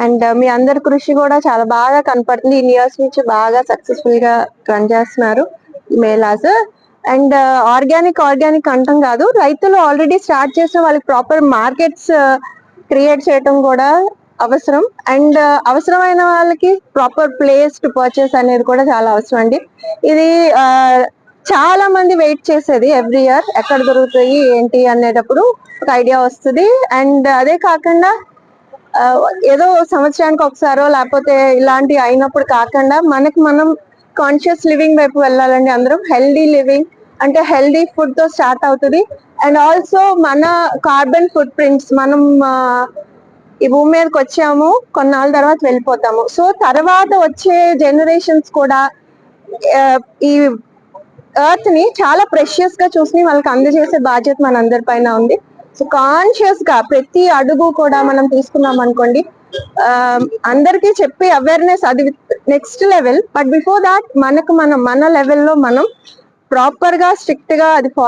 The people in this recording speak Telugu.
అండ్ మీ అందరి కృషి కూడా చాలా బాగా కనపడుతుంది. ఇన్ని ఇయర్స్ నుంచి బాగా సక్సెస్ఫుల్ గా రన్ చేస్తున్నారు మేళాస్. అండ్ ఆర్గానిక్ అంటాం కాదు, రైతులు ఆల్రెడీ స్టార్ట్ చేసిన వాళ్ళకి ప్రాపర్ మార్కెట్స్ క్రియేట్ చేయటం కూడా అవసరం. అండ్ అవసరమైన వాళ్ళకి ప్రాపర్ ప్లేస్ టు పర్చేస్ అనేది కూడా చాలా అవసరం అండి. ఇది చాలా మంది వెయిట్ చేసేది ఎవ్రీ ఇయర్ ఎక్కడ దొరుకుతాయి ఏంటి అనేటప్పుడు ఒక ఐడియా వస్తుంది. అండ్ అదే కాకుండా ఏదో సంవత్సరానికి ఒకసారో లేకపోతే ఇలాంటి అయినప్పుడు కాకుండా మనకి మనం కాన్షియస్ లివింగ్ వైపు వెళ్ళాలండి. అందరం హెల్దీ లివింగ్ అంటే హెల్దీ ఫుడ్ తో స్టార్ట్ అవుతుంది. అండ్ ఆల్సో మన కార్బన్ ఫుట్ ప్రింట్స్, మనం ఈ భూమి మీదకి వచ్చాము, కొన్నాళ్ళ తర్వాత వెళ్ళిపోతాము. సో తర్వాత వచ్చే జనరేషన్స్ కూడా ఈ ఎర్త్ ని చాలా ప్రెషియస్ గా చూసి వాళ్ళకి అందజేసే బాధ్యత మన అందరి పైన ఉంది. సో కాన్షియస్ గా ప్రతి అడుగు కూడా మనం తీసుకున్నాం అనుకోండి, అందరికీ చెప్పి అవేర్నెస్ అది next level. But before that మన లెవెల్లో మనం ప్రాపర్ గా స్ట్రిక్ట్ గా అది ఫాలో